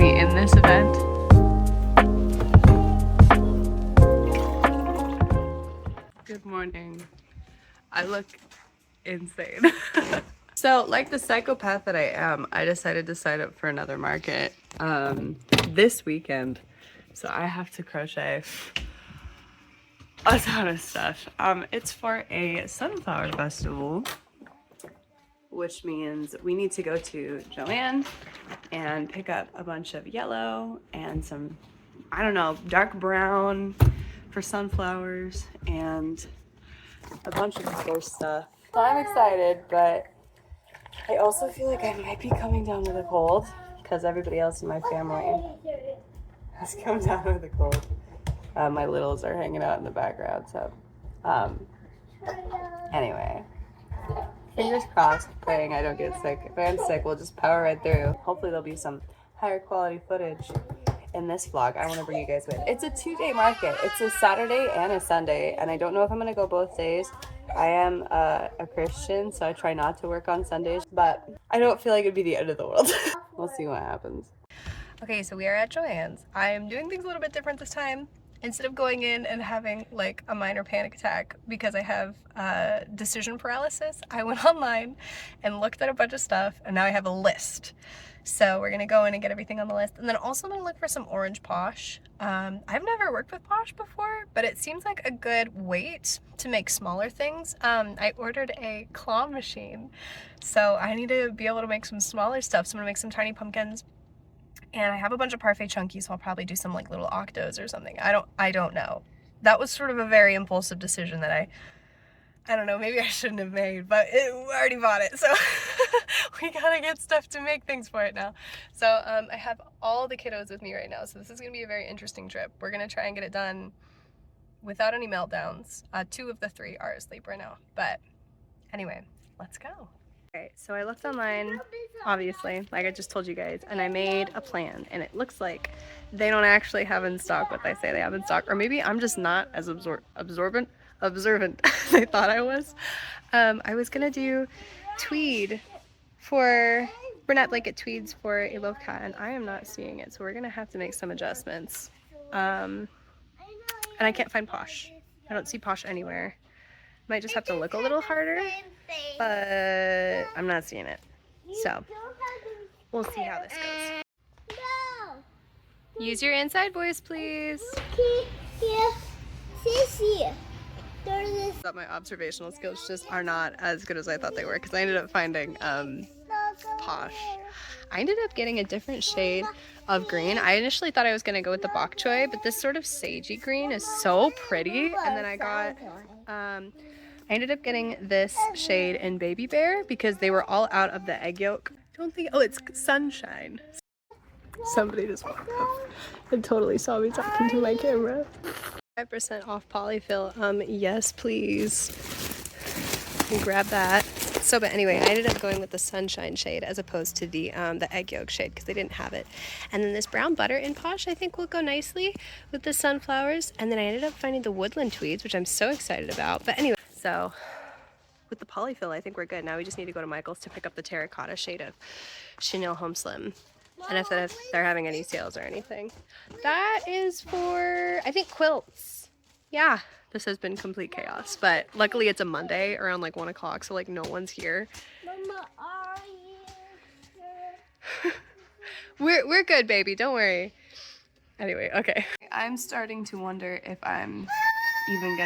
be in this event. Good morning. I look insane. So, like the psychopath that I am, I decided to sign up for another market this weekend. So I have to crochet a ton of stuff. It's for a sunflower festival, which means we need to go to Joann and pick up a bunch of yellow and some, I don't know, dark brown for sunflowers and a bunch of other stuff. So I'm excited, but I also feel like I might be coming down with a cold because everybody else in my family has come down with a cold. My littles are hanging out in the background, so anyway, fingers crossed, praying I don't get sick. If I am sick, we'll just power right through. Hopefully there'll be some higher quality footage in this vlog I want to bring you guys with. It's a 2-day market. It's a Saturday and a Sunday, and I don't know if I'm going to go both days. I am a Christian, so I try not to work on Sundays, but I don't feel like it'd be the end of the world. We'll see what happens. Okay, so we are at Joann's. I am doing things a little bit different this time. Instead of going in and having like a minor panic attack because I have decision paralysis, I went online and looked at a bunch of stuff, and now I have a list. So we're gonna go in and get everything on the list, and then also I'm gonna look for some orange Posh. I've never worked with Posh before, but it seems like a good weight to make smaller things. I ordered a claw machine, so I need to be able to make some smaller stuff. So I'm gonna make some tiny pumpkins. And I have a bunch of parfait chunky, so I'll probably do some like little octos or something. I don't know. That was sort of a very impulsive decision that I don't know, maybe I shouldn't have made, but we already bought it, so we gotta get stuff to make things for it now. So I have all the kiddos with me right now, so this is gonna be a very interesting trip. We're gonna try and get it done without any meltdowns. 2 of the 3 are asleep right now, but anyway, let's go. Okay, so I looked online, obviously, like I just told you guys, and I made a plan, and it looks like they don't actually have in stock what they say they have in stock, or maybe I'm just not as observant as I thought I was. I was gonna do tweed for brunette blanket tweeds for a loaf cat, and I am not seeing it, so we're gonna have to make some adjustments. And I can't find Posh. I don't see Posh anywhere. Might just have to look a little harder, but I'm not seeing it. So we'll see how this goes. Use your inside voice, please. But my observational skills just are not as good as I thought they were, because I ended up finding Posh. I ended up getting a different shade of green. I initially thought I was going to go with the bok choy, but this sort of sagey green is so pretty. And then I got I ended up getting this shade in Baby Bear because they were all out of the egg yolk. Don't think, oh, it's Sunshine. Somebody just walked up and totally saw me talking to my camera. 5% off polyfill. Yes, please. Grab that. So, but anyway, I ended up going with the Sunshine shade as opposed to the egg yolk shade because they didn't have it. And then this brown butter in Posh I think will go nicely with the sunflowers. And then I ended up finding the woodland tweeds, which I'm so excited about. But anyway, so with the polyfill, I think we're good. Now we just need to go to Michael's to pick up the terracotta shade of Chenille Home Slim. And if they're having any sales or anything. That is for, I think, quilts. Yeah, this has been complete chaos. But luckily it's a Monday around like 1 o'clock, so like no one's here. Mama, are you here? We're good, baby. Don't worry. Anyway, okay. I'm starting to wonder if I'm even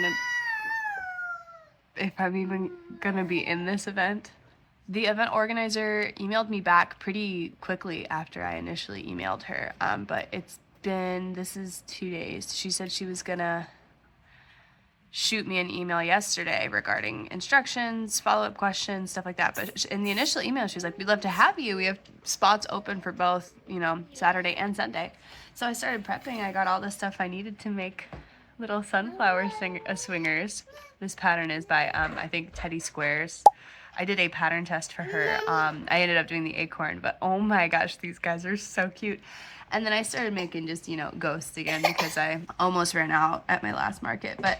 gonna be in this event. The event organizer emailed me back pretty quickly after I initially emailed her, but this is 2 days. She said she was gonna shoot me an email yesterday regarding instructions, follow-up questions, stuff like that. But in the initial email, she was like, we'd love to have you. We have spots open for both, Saturday and Sunday. So I started prepping. I got all the stuff I needed to make little sunflower swingers. This pattern is by, I think, Teddy Squares. I did a pattern test for her. I ended up doing the acorn, but oh my gosh, these guys are so cute. And then I started making just, ghosts again because I almost ran out at my last market, but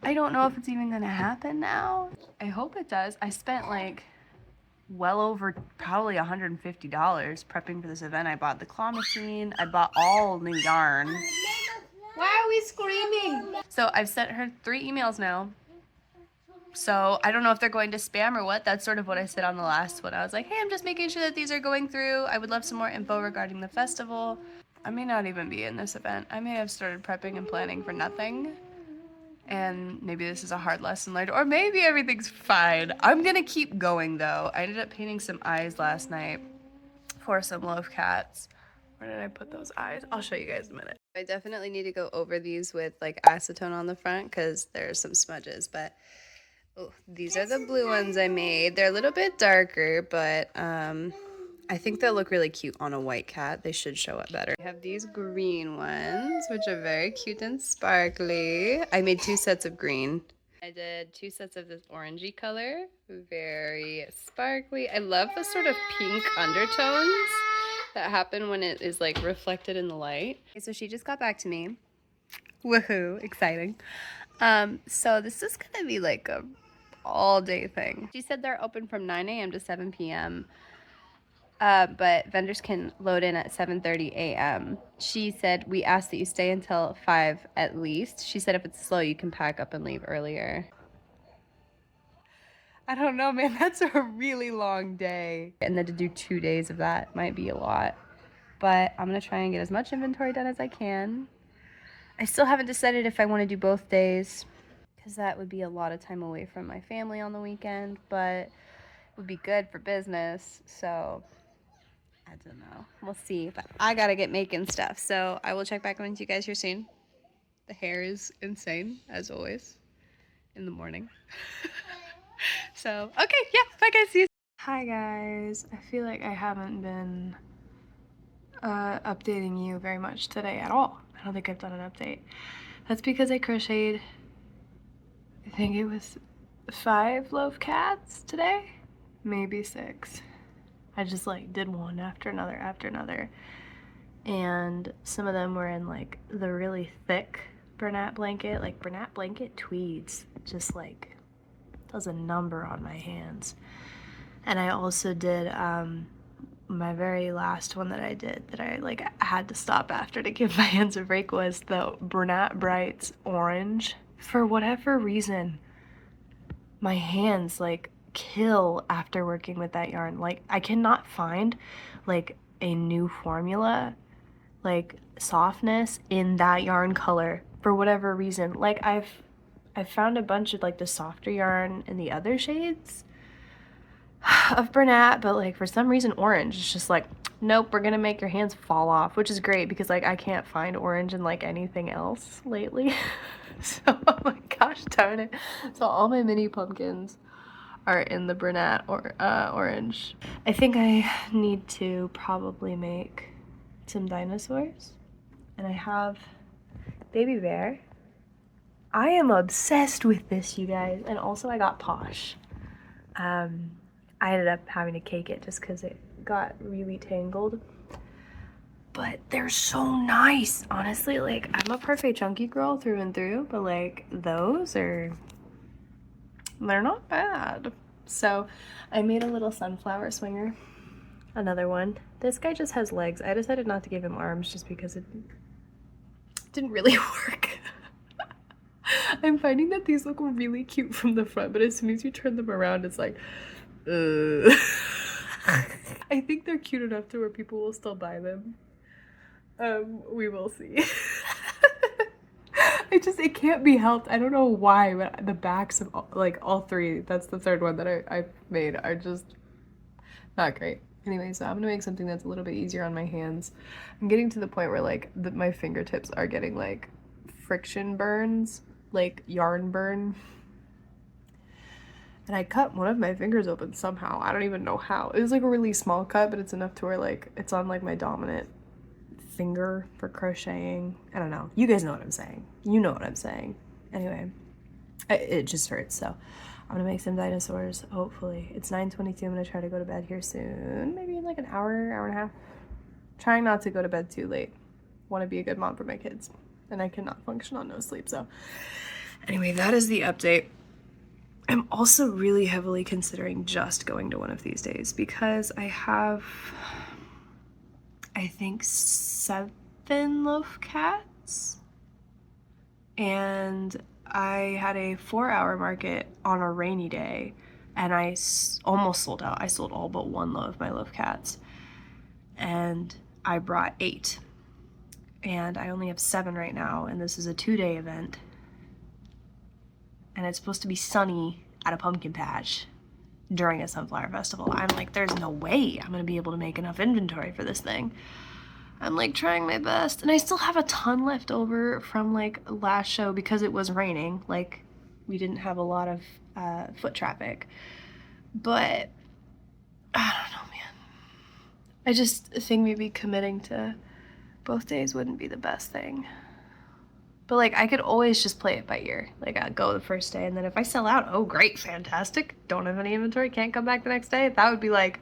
I don't know if it's even gonna happen now. I hope it does. I spent like well over probably $150 prepping for this event. I bought the claw machine. I bought all new yarn. Why are we screaming? So I've sent her 3 emails now. So I don't know if they're going to spam or what. That's sort of what I said on the last one. I was like, hey, I'm just making sure that these are going through. I would love some more info regarding the festival. I may not even be in this event. I may have started prepping and planning for nothing. And maybe this is a hard lesson learned, or maybe everything's fine. I'm gonna keep going though. I ended up painting some eyes last night for some loaf cats. Where did I put those eyes? I'll show you guys in a minute. I definitely need to go over these with like acetone on the front because there's some smudges, but oh, these are the blue ones I made. They're a little bit darker, but I think they'll look really cute on a white cat. They should show up better. I have these green ones, which are very cute and sparkly. I made 2 sets of green. I did 2 sets of this orangey color, very sparkly. I love the sort of pink undertones that happen when it is like reflected in the light. Okay, so she just got back to me. Woohoo, exciting. So this is gonna be like a all day thing. She said they're open from 9 a.m. to 7 p.m. But vendors can load in at 7:30 a.m. She said, we ask that you stay until 5 at least. She said if it's slow, you can pack up and leave earlier. I don't know, man. That's a really long day. And then to do 2 days of that might be a lot. But I'm going to try and get as much inventory done as I can. I still haven't decided if I want to do both days, because that would be a lot of time away from my family on the weekend. But it would be good for business, so I don't know. We'll see. But I gotta get making stuff. So I will check back on with you guys here soon. The hair is insane, as always, in the morning. So, okay, yeah, bye guys. See you. Hi guys. I feel like I haven't been updating you very much today at all. I don't think I've done an update. That's because I crocheted, I think it was 5 loaf cats today, maybe 6. I just like did one after another, and some of them were in like the really thick Bernat blanket, like Bernat blanket tweeds, just like does a number on my hands. And I also did my very last one that I did that I like had to stop after to give my hands a break was the Bernat Brights orange. For whatever reason, my hands like kill after working with that yarn. Like I cannot find like a new formula, like softness in that yarn color for whatever reason. Like I've found a bunch of like the softer yarn in the other shades of Bernat, but like for some reason orange is just like, nope, we're gonna make your hands fall off, which is great because like I can't find orange in like anything else lately. So oh my gosh darn it. So all my mini pumpkins are in the Bernat or orange. I think I need to probably make some dinosaurs, and I have Baby Bear. I am obsessed with this, you guys. And also I got Posh. I ended up having to cake it just because it got really tangled. But they're so nice, honestly. Like, I'm a perfect chunky girl through and through, but like those are, they're not bad. So I made a little sunflower swinger, another one. This guy just has legs. I decided not to give him arms just because it didn't really work. I'm finding that these look really cute from the front, but as soon as you turn them around, it's like, I think they're cute enough to where people will still buy them. We will see. It can't be helped. I don't know why, but the backs of all 3, that's the 3rd one that I've made, are just not great. Anyway, so I'm gonna make something that's a little bit easier on my hands. I'm getting to the point where like my fingertips are getting like friction burns, like yarn burn. And I cut one of my fingers open somehow. I don't even know how. It was like a really small cut, but it's enough to where like it's on like my dominant finger for crocheting. I don't know. You guys know what I'm saying. You know what I'm saying. Anyway, it just hurts. So I'm gonna make some dinosaurs, hopefully. It's 9:22. I'm gonna try to go to bed here soon. Maybe in like an hour, hour and a half. Trying not to go to bed too late. Want to be a good mom for my kids. And I cannot function on no sleep. So anyway, that is the update. I'm also really heavily considering just going to one of these days because I have, I think, 7 loaf cats, and I had a 4-hour market on a rainy day, and I almost sold out. I sold all but 1 of my loaf cats, and I brought 8, and I only have 7 right now, and this is a 2-day event, and it's supposed to be sunny at a pumpkin patch during a sunflower festival. I'm like, there's no way I'm gonna be able to make enough inventory for this thing. I'm like trying my best, and I still have a ton left over from like last show because it was raining. Like, we didn't have a lot of foot traffic, but I don't know, man. I just think maybe committing to both days wouldn't be the best thing. But like, I could always just play it by ear. Like, I'd go the first day, and then if I sell out, oh great, fantastic, don't have any inventory, can't come back the next day. That would be like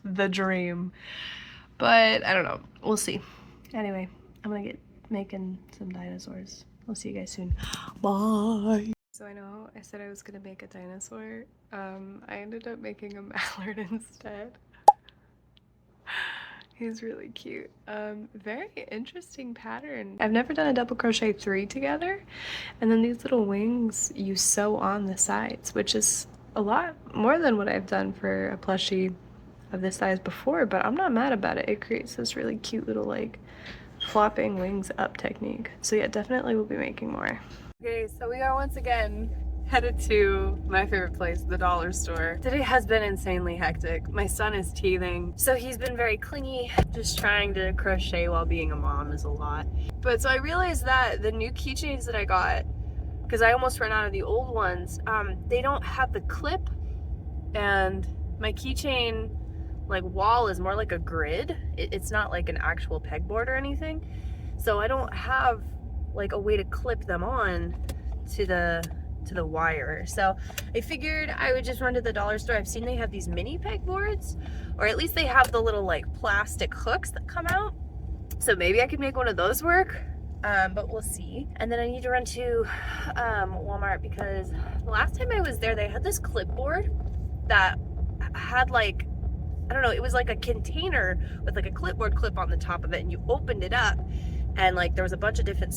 the dream. But I don't know, we'll see. Anyway, I'm gonna get making some dinosaurs. I'll see you guys soon. Bye. So I know I said I was gonna make a dinosaur. I ended up making a mallard instead. He's really cute. Very interesting pattern. I've never done a double crochet 3 together, and then these little wings you sew on the sides, which is a lot more than what I've done for a plushie of this size before, but I'm not mad about it. It creates this really cute little like flopping wings up technique. So yeah, definitely we'll be making more. Okay, so we are once again headed to my favorite place, the dollar store. Today has been insanely hectic. My son is teething, so he's been very clingy. Just trying to crochet while being a mom is a lot. But so I realized that the new keychains that I got, because I almost ran out of the old ones, they don't have the clip, and my keychain like wall is more like a grid. It's not like an actual pegboard or anything. So I don't have like a way to clip them on to the wire. So I figured I would just run to the dollar store. I've seen they have these mini pegboards, or at least they have the little like plastic hooks that come out. So maybe I could make one of those work. But we'll see. And then I need to run to Walmart because the last time I was there, they had this clipboard that had like, I don't know, it was like a container with like a clipboard clip on the top of it, and you opened it up and like there was a bunch of different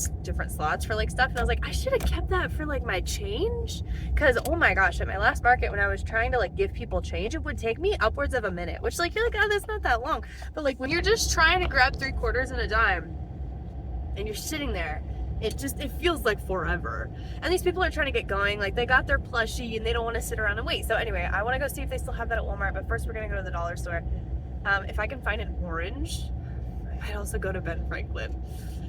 slots for like stuff, and I was like, I should have kept that for like my change, because oh my gosh, at my last market when I was trying to like give people change, it would take me upwards of a minute, which like you're like, oh, that's not that long, but like when you're just trying to grab 3 quarters and a dime and you're sitting there, it feels like forever. And these people are trying to get going, like they got their plushie and they don't want to sit around and wait. So anyway, I want to go see if they still have that at Walmart, but first we're gonna go to the dollar store. If I can find an orange, I might also go to Ben Franklin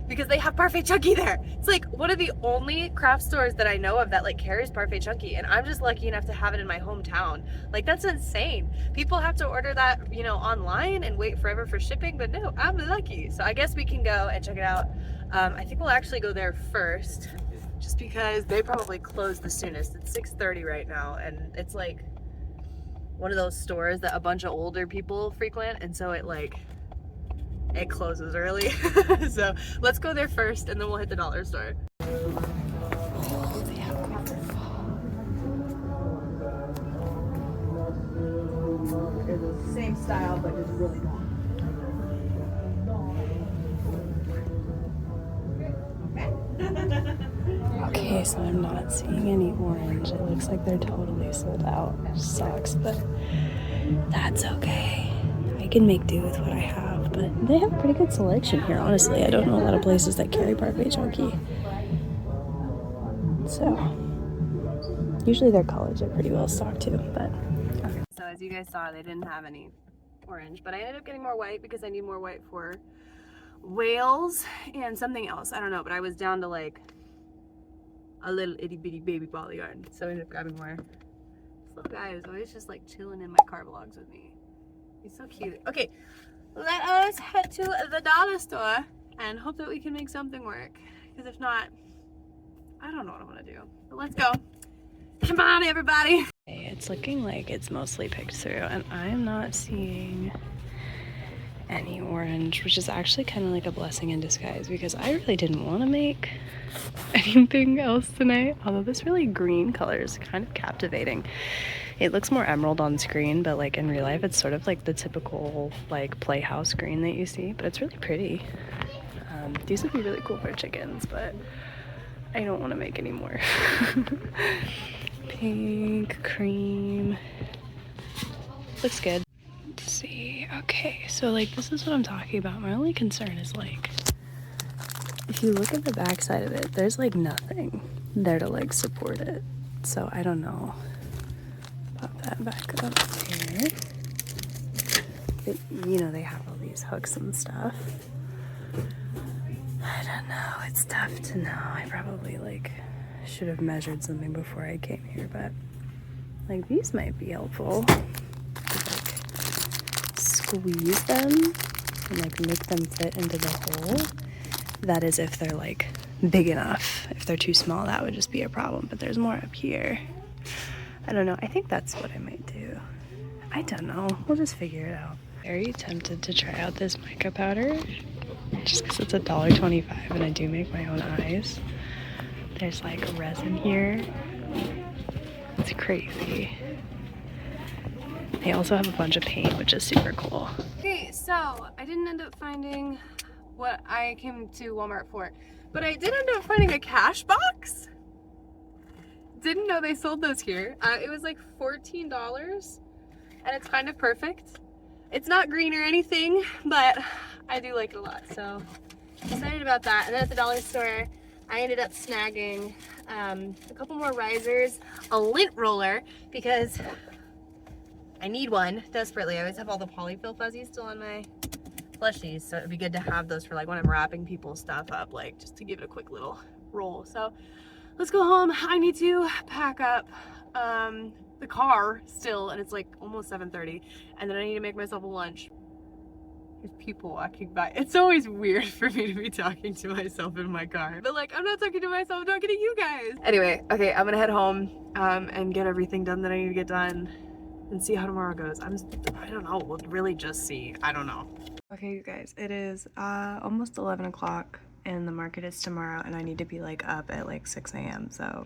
because they have Parfait Chunky there. It's like one of the only craft stores that I know of that like carries Parfait Chunky, and I'm just lucky enough to have it in my hometown. Like, that's insane. People have to order that, you know, online and wait forever for shipping, but no, I'm lucky. So I guess we can go and check it out. I think we'll actually go there first just because they probably close the soonest. It's 6:30 right now, and it's like one of those stores that a bunch of older people frequent, and so it closes early. So let's go there first and then we'll hit the dollar store. It's the same style, but it's really long. Okay, so I'm not seeing any orange. It looks like they're totally sold out. Which sucks, but that's okay. I can make do with what I have, but they have a pretty good selection here, honestly. I don't know a lot of places that carry Parfait Chunky. So, usually their colors are pretty well stocked too, but... Okay. So as you guys saw, they didn't have any orange, but I ended up getting more white because I need more white for whales and something else. I don't know, but I was down to like a little itty bitty baby ball yarn, so I ended up grabbing more. This little guy is always just like chilling in my car vlogs with me. He's so cute. Okay, let us head to the dollar store and hope that we can make something work, because if not, I don't know what I'm gonna do. But let's go. Come on, everybody. It's looking like it's mostly picked through, and I'm not seeing any orange, which is actually kind of like a blessing in disguise because I really didn't want to make anything else tonight. Although this really green color is kind of captivating. It looks more emerald on screen, but like in real life it's sort of like the typical like playhouse green that you see, but it's really pretty. These would be really cool for chickens, but I don't want to make any more. Pink, cream, looks good. Let's see. Okay, so like this is what I'm talking about. My only concern is like if you look at the back side of it, there's like nothing there to like support it. So I don't know. Pop that back up here. But, you know, they have all these hooks and stuff. I don't know. It's tough to know. I probably like should have measured something before I came here, but like these might be helpful. Like squeeze them and like make them fit into the hole. That is if they're like big enough. If they're too small, that would just be a problem. But there's more up here. I don't know. I think that's what I might do. I don't know. We'll just figure it out. Very tempted to try out this mica powder just because it's $1.25 and I do make my own eyes. There's like resin here. It's crazy. They also have a bunch of paint, which is super cool. Okay, so I didn't end up finding what I came to Walmart for, but I did end up finding a cash box. Didn't know they sold those here. It was like $14 and it's kind of perfect. It's not green or anything, but I do like it a lot, so excited about that. And then at the dollar store, I ended up snagging a couple more risers, a lint roller, because I need one desperately. I always have all the polyfill fuzzies still on my plushies, so it'd be good to have those for like when I'm wrapping people's stuff up, like just to give it a quick little roll. So let's go home. I need to pack up the car still, and it's like almost 7:30, and then I need to make myself a lunch. There's people walking by. It's always weird for me to be talking to myself in my car, but like I'm not talking to myself, I'm talking to you guys. Anyway, okay, I'm gonna head home and get everything done that I need to get done and see how tomorrow goes. I don't know, we'll really just see. I don't know. Okay, you guys, it is almost 11 o'clock and the market is tomorrow, and I need to be like up at like 6 a.m. so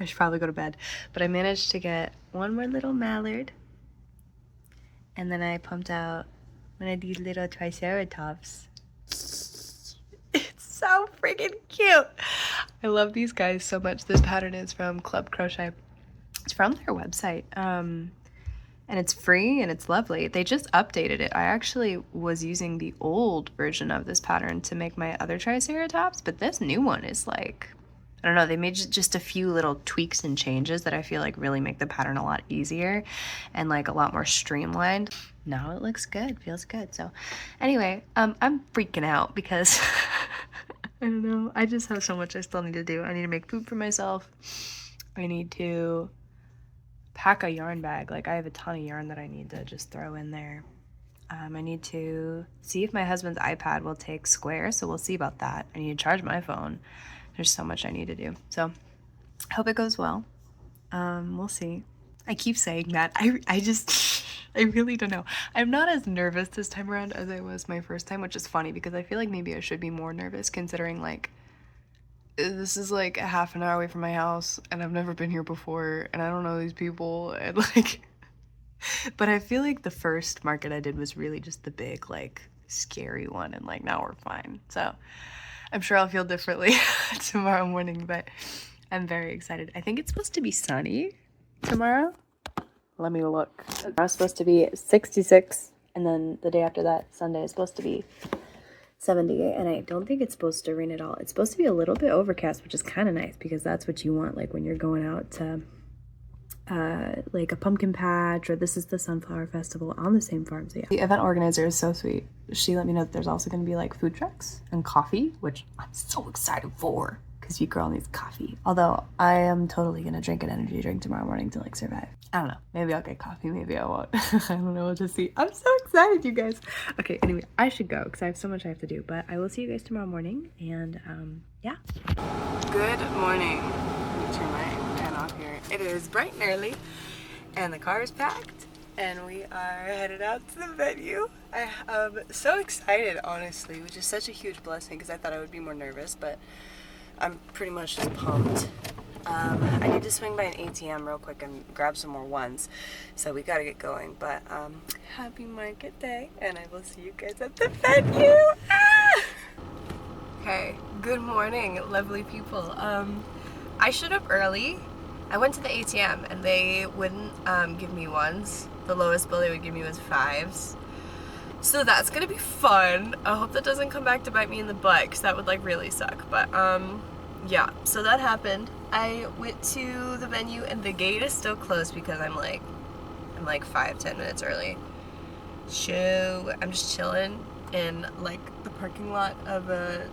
I should probably go to bed. But I managed to get one more little mallard, and then I pumped out one of these little triceratops. It's so freaking cute. I love these guys so much. This pattern is from Club Crochet. It's from their website. And it's free and it's lovely. They just updated it. I actually was using the old version of this pattern to make my other triceratops, but this new one is like, I don't know, they made just a few little tweaks and changes that I feel like really make the pattern a lot easier and like a lot more streamlined. Now it looks good, feels good. So anyway, I'm freaking out because I don't know, I just have so much I still need to do. I need to make food for myself. I need to pack a yarn bag. Like I have a ton of yarn that I need to just throw in there. I need to see if my husband's iPad will take Square, so we'll see about that. I need to charge my phone. There's so much I need to do. So I hope it goes well. We'll see. I keep saying that. I really don't know. I'm not as nervous this time around as I was my first time, which is funny because I feel like maybe I should be more nervous considering like this is like a half an hour away from my house and I've never been here before and I don't know these people and like, but I feel like the first market I did was really just the big like scary one, and like now we're fine. So I'm sure I'll feel differently tomorrow morning, but I'm very excited. I think it's supposed to be sunny tomorrow. Let me look. It's supposed to be 66, and then the day after that, Sunday, is supposed to be 78, and I don't think it's supposed to rain at all. It's supposed to be a little bit overcast, which is kind of nice because that's what you want, like when you're going out to like a pumpkin patch, or this is the Sunflower Festival on the same farm. So yeah. The event organizer is so sweet. She let me know that there's also going to be like food trucks and coffee, which I'm so excited for because you girl needs coffee. Although I am totally going to drink an energy drink tomorrow morning to like survive. I don't know. Maybe I'll get coffee. Maybe I won't. I don't know. We'll just see. I'm so excited, you guys. Okay, anyway, I should go because I have so much I have to do. But I will see you guys tomorrow morning. And yeah. Good morning. Let me turn my fan off here. It is bright and early. And the car is packed. and we are headed out to the venue. I am so excited, honestly, which is such a huge blessing because I thought I would be more nervous, but I'm pretty much just pumped. I need to swing by an ATM real quick and grab some more ones, so we gotta get going. But happy market day, and I will see you guys at the venue. Ah! Okay, good morning, lovely people. I showed up early. I went to the ATM and they wouldn't give me ones. The lowest bill they would give me was 5s. So that's gonna be fun. I hope that doesn't come back to bite me in the butt because that would like really suck. But yeah, so that happened. I went to the venue and the gate is still closed because I'm like 5-10 minutes early. So I'm just chilling in like the parking lot of a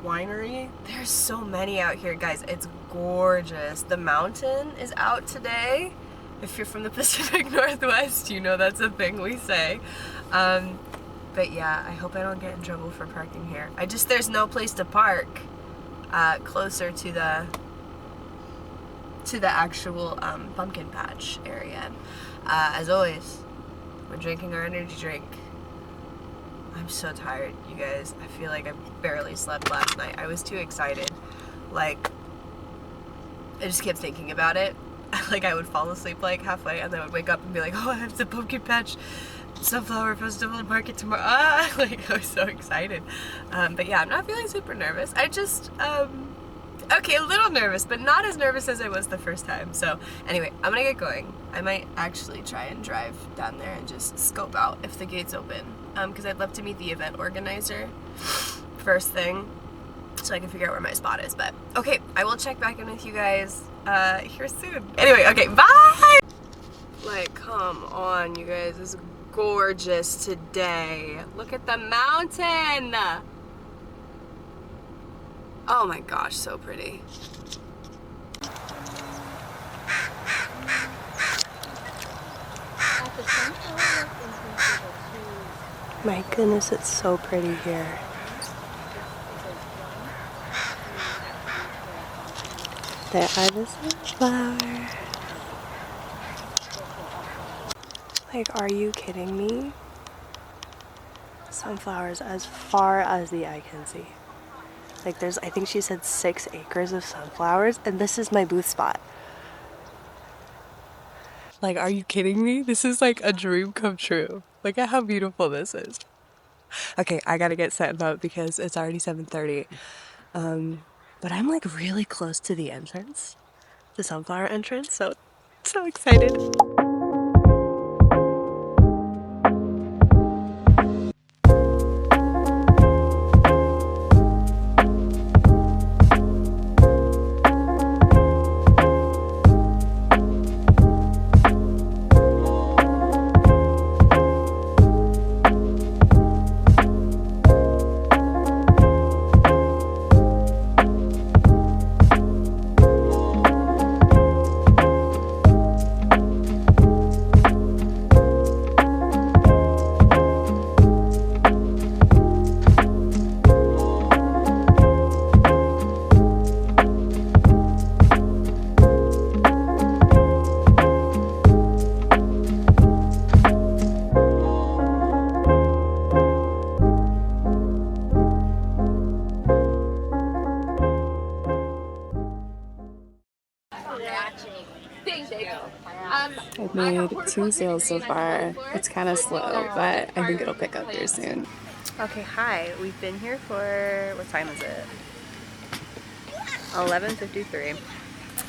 winery. There's so many out here, guys. It's gorgeous. The mountain is out today. If you're from the Pacific Northwest, you know that's a thing we say. But yeah, I hope I don't get in trouble for parking here. There's no place to park closer to the actual pumpkin patch area. As always, we're drinking our energy drink. I'm so tired, you guys. I feel like I barely slept last night. I was too excited. Like, I just kept thinking about it. Like, I would fall asleep like halfway and then I would wake up and be like, oh, I have the pumpkin patch sunflower festival market tomorrow. Ah! Like, I was so excited. But yeah, I'm not feeling super nervous. I just, okay, a little nervous, but not as nervous as I was the first time. So anyway, I'm gonna get going. I might actually try and drive down there and just scope out if the gate's open. Because I'd love to meet the event organizer first thing so I can figure out where my spot is. But okay, I will check back in with you guys here soon. Anyway, okay, bye! Like, come on, you guys. It's gorgeous today. Look at the mountain! Oh my gosh, so pretty. My goodness, it's so pretty here. There are the sunflowers. Like, are you kidding me? Sunflowers as far as the eye can see. Like, there's, I think she said 6 acres of sunflowers, and this is my booth spot. Like, are you kidding me? This is like a dream come true. Look at how beautiful this is. Okay, I gotta get set up because it's already 7:30. But I'm like really close to the entrance, the sunflower entrance, so excited. I've made 2 sales so far. It's kind of slow, but I think it'll pick up here soon. Okay, hi. We've been here for, what time is it? 11:53.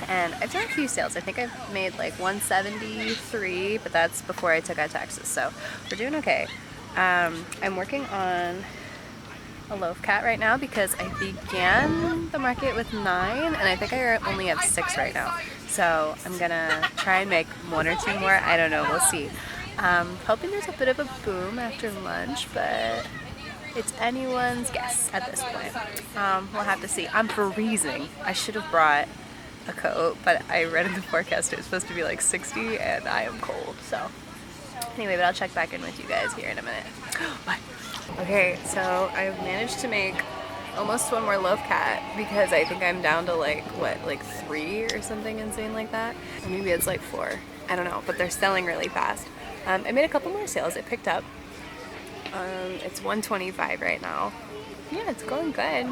And I've done a few sales. I think I've made like 173, but that's before I took out taxes, so we're doing okay. I'm working on a loaf cat right now because I began the market with 9 and I think I only have 6 right now. So I'm gonna try and make 1 or 2 more. I don't know, we'll see. Hoping there's a bit of a boom after lunch, but it's anyone's guess at this point. We'll have to see. I'm freezing. I should have brought a coat, but I read in the forecast it was supposed to be like 60 and I am cold, so anyway, but I'll check back in with you guys here in a minute. Bye. Okay, so I've managed to make almost 1 more loaf cat because I think I'm down to like 3 or something insane like that, or maybe it's like 4, I don't know, but they're selling really fast. I made a couple more sales. It picked up. It's 125 right now. Yeah, it's going good.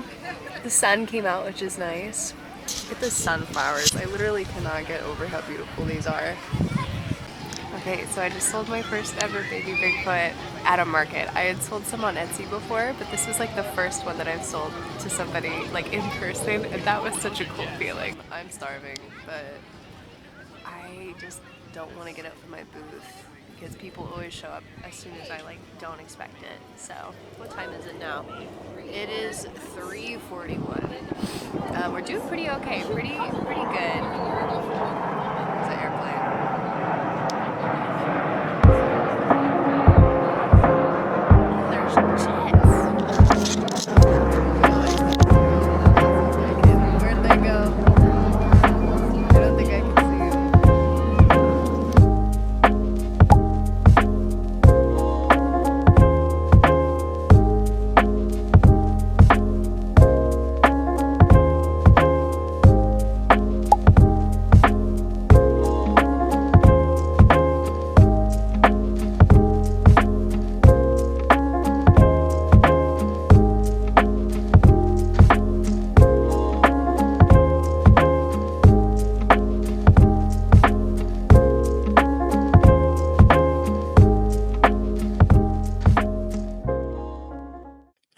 The sun came out, which is nice. Look at the sunflowers. I literally cannot get over how beautiful these are. Okay, so I just sold my first ever baby Bigfoot at a market. I had sold some on Etsy before, but this was like the first one that I've sold to somebody like in person, and that was such a cool feeling. I'm starving, but I just don't want to get up from my booth because people always show up as soon as I like don't expect it. So, what time is it now? It is 3:41. We're doing pretty okay, pretty good. It's an airplane. There's jets. Where'd they go? I don't think I can see them.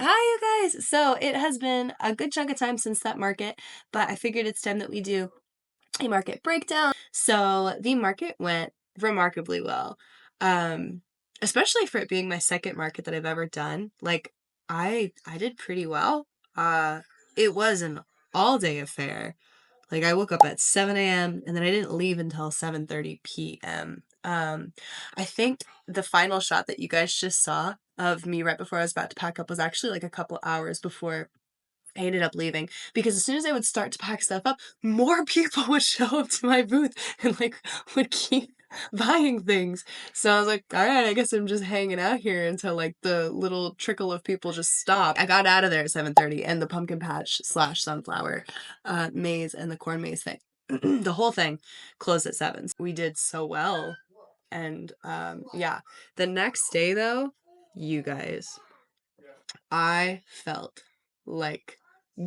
Hi, you guys! So it has been a good chunk of time since that market, but I figured it's time that we do a market breakdown. So the market went remarkably well, um, especially for it being my second market that I've ever done. Like I did pretty well. It was an all-day affair. Like I woke up at 7 a.m. and then I didn't leave until 7:30 p.m. I think the final shot that you guys just saw of me right before I was about to pack up was actually like a couple hours before I ended up leaving, because as soon as I would start to pack stuff up, more people would show up to my booth and like would keep buying things. So I was like, all right, I guess I'm just hanging out here until like the little trickle of people just stop. I got out of there at 7:30, and the pumpkin patch slash sunflower maze and the corn maze thing, the whole thing closed at 7. We did so well. And yeah, the next day though, you guys, I felt like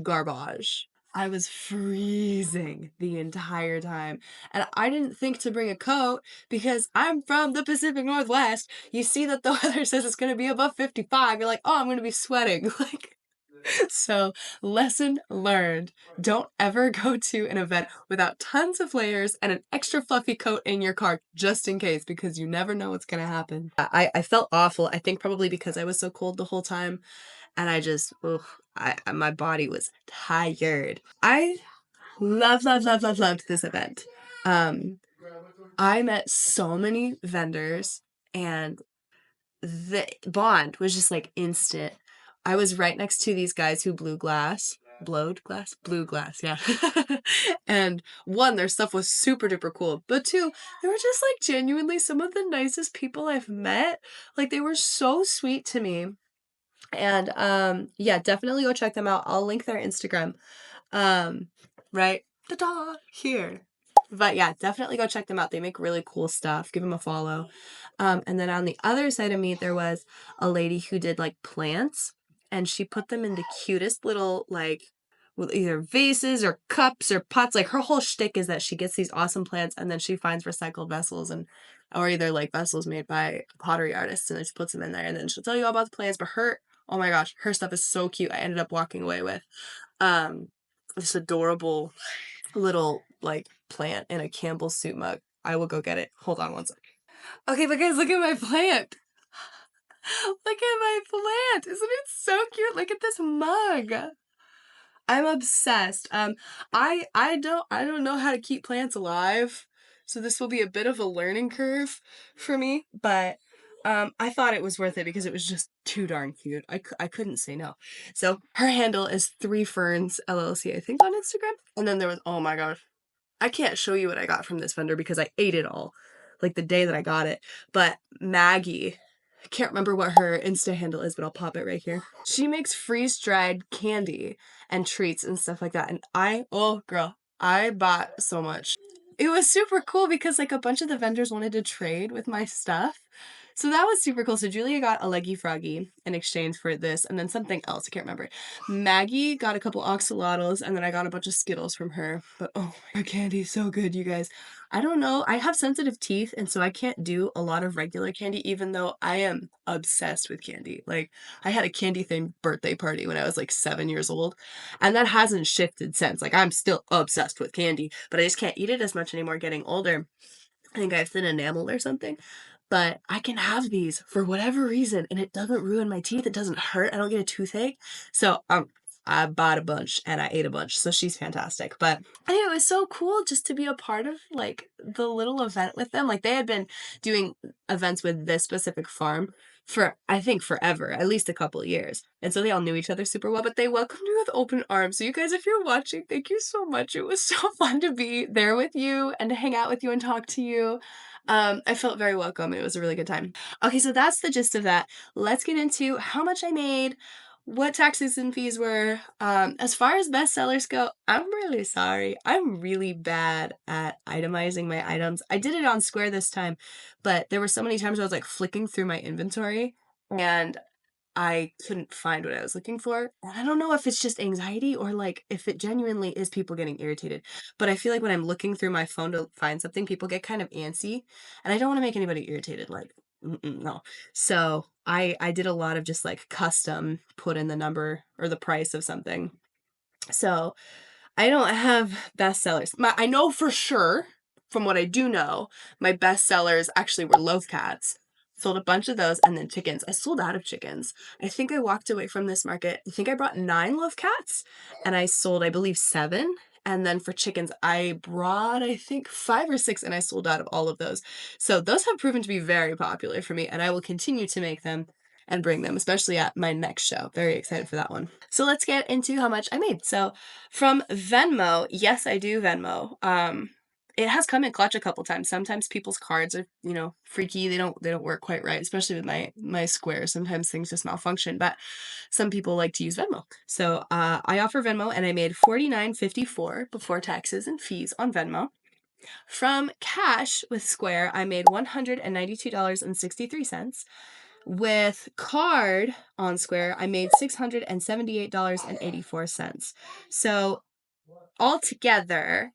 garbage. I was freezing the entire time. And I didn't think to bring a coat because I'm from the Pacific Northwest. You see that the weather says it's going to be above 55. You're like, oh, I'm going to be sweating. Like, so, lesson learned. Don't ever go to an event without tons of layers and an extra fluffy coat in your car just in case, because you never know what's going to happen. I felt awful. I think probably because I was so cold the whole time. And I just, ugh, my body was tired. I loved this event. I met so many vendors, and the bond was just like instant. I was right next to these guys who blew glass. Blew glass, yeah. And one, their stuff was super duper cool. But two, they were just like genuinely some of the nicest people I've met. Like they were so sweet to me. And yeah, definitely go check them out. I'll link their Instagram right ta-da, here. But yeah, definitely go check them out. They make really cool stuff. Give them a follow. And then on the other side of me, there was a lady who did like plants, and she put them in the cutest little like with either vases or cups or pots. Like her whole shtick is that she gets these awesome plants and then she finds recycled vessels, and or either like vessels made by pottery artists, and then she puts them in there, and then she'll tell you all about the plants. But her, oh my gosh, her stuff is so cute. I ended up walking away with this adorable little like plant in a Campbell's soup mug. I will go get it. Hold on one second. Okay, but guys, look at my plant. Look at my plant. Isn't it so cute? Look at this mug. I'm obsessed. I don't know how to keep plants alive, so this will be a bit of a learning curve for me, but I thought it was worth it because it was just too darn cute. I couldn't say no. So her handle is 3ferns LLC, I think, on Instagram. And then there was, oh my gosh, I can't show you what I got from this vendor because I ate it all, like the day that I got it. But Maggie, I can't remember what her Insta handle is, but I'll pop it right here. She makes freeze-dried candy and treats and stuff like that. And oh girl, I bought so much. It was super cool because like a bunch of the vendors wanted to trade with my stuff. So that was super cool. So Julia got a Leggy Froggy in exchange for this and then something else. I can't remember. Maggie got a couple oxalotls and then I got a bunch of Skittles from her. But oh, her candy's so good, you guys. I don't know. I have sensitive teeth and so I can't do a lot of regular candy even though I am obsessed with candy. Like I had a candy themed birthday party when I was like 7 years old and that hasn't shifted since. Like I'm still obsessed with candy, but I just can't eat it as much anymore getting older. I think I have thin enamel or something. But I can have these for whatever reason and it doesn't ruin my teeth. It doesn't hurt. I don't get a toothache. So I bought a bunch and I ate a bunch. So she's fantastic. But anyway, it was so cool just to be a part of like the little event with them. Like they had been doing events with this specific farm for I think forever, at least a couple of years. And so they all knew each other super well, but they welcomed me with open arms. So you guys, if you're watching, thank you so much. It was so fun to be there with you and to hang out with you and talk to you. I felt very welcome and it was a really good time. Okay, so that's the gist of that. Let's get into how much I made, what taxes and fees were. As far as bestsellers go, I'm really sorry. I'm really bad at itemizing my items. I did it on Square this time, but there were so many times I was like flicking through my inventory and I couldn't find what I was looking for. And I don't know if it's just anxiety or like if it genuinely is people getting irritated. But I feel like when I'm looking through my phone to find something, people get kind of antsy. And I don't want to make anybody irritated. Like, no. So I did a lot of just like custom put in the number or the price of something. So I don't have bestsellers. I know for sure, from what I do know, my bestsellers actually were loaf cats. Sold a bunch of those and then chickens. I sold out of chickens. I think I walked away from this market. I think I brought 9 loaf cats and I sold, I believe, 7. And then for chickens, I brought, I think, 5 or 6 and I sold out of all of those. So those have proven to be very popular for me and I will continue to make them and bring them, especially at my next show. Very excited for that one. So let's get into how much I made. So from Venmo, yes, I do Venmo. It has come in clutch a couple times. Sometimes people's cards are, freaky. They don't work quite right, especially with my Square. Sometimes things just malfunction, but some people like to use Venmo. So I offer Venmo, and I made $49.54 before taxes and fees on Venmo. From cash with Square, I made $192.63. With card on Square, I made $678.84. So altogether,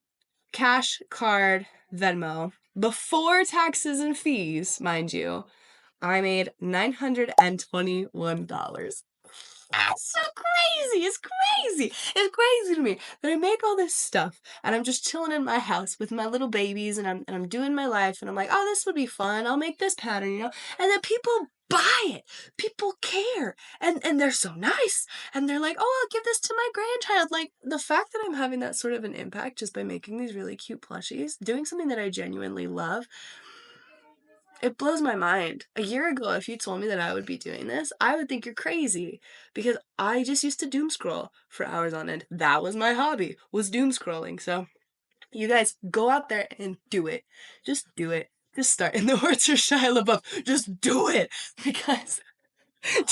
cash, card, Venmo, before taxes and fees, mind you, I made $921. That's so crazy. It's crazy. It's crazy to me that I make all this stuff and I'm just chilling in my house with my little babies and I'm doing my life and I'm like, oh, this would be fun. I'll make this pattern, and then people buy it. People care and they're so nice and they're like, oh, I'll give this to my grandchild. Like the fact that I'm having that sort of an impact just by making these really cute plushies, doing something that I genuinely love, it blows my mind. A year ago, if you told me that I would be doing this, I would think you're crazy because I just used to doom scroll for hours on end. That was my hobby, was doom scrolling. So you guys go out there and do it. Just do it. Just start. In the words of Shia LaBeouf, just do it because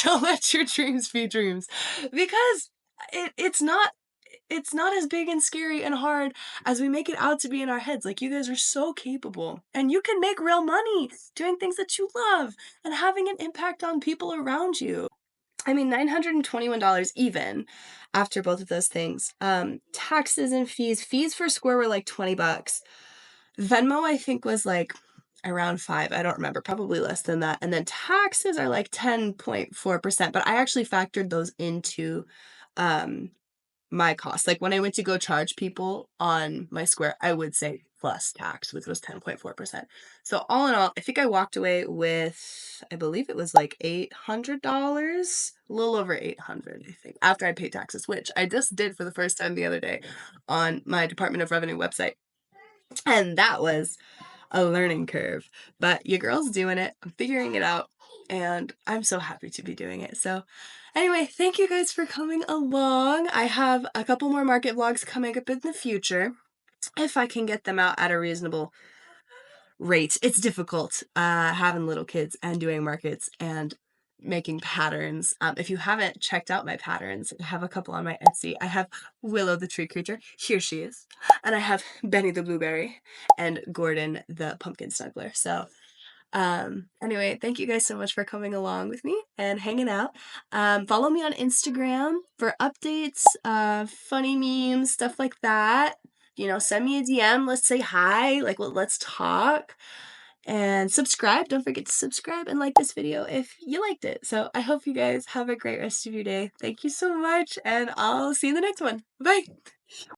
don't let your dreams be dreams because it's not as big and scary and hard as we make it out to be in our heads. Like, you guys are so capable and you can make real money doing things that you love and having an impact on people around you. I mean, $921 even after both of those things. Taxes and fees for Square were like $20. Venmo, I think, was like around 5. I don't remember, probably less than that. And then taxes are like 10.4%, but I actually factored those into my cost. Like when I went to go charge people on my Square, I would say plus tax, which was 10.4%. So all in all, I think I walked away with, I believe it was like $800, a little over 800, I think, after I paid taxes, which I just did for the first time the other day on my Department of Revenue website. And that was a learning curve, but your girl's doing it. I'm figuring it out and I'm so happy to be doing it. So anyway, thank you guys for coming along. I have a couple more market vlogs coming up in the future if I can get them out at a reasonable rate. It's difficult having little kids and doing markets and making patterns. If you haven't checked out my patterns, I have a couple on my Etsy. I have Willow the tree creature. Here she is. And I have Benny the blueberry and Gordon the pumpkin snuggler. So anyway, thank you guys so much for coming along with me and hanging out. Follow me on Instagram for updates, funny memes, stuff like that. You know, send me a DM. Let's say hi. Like, well, let's talk. And subscribe. Don't forget to subscribe and like this video if you liked it. So I hope you guys have a great rest of your day. Thank you so much, and I'll see you in the next one. Bye.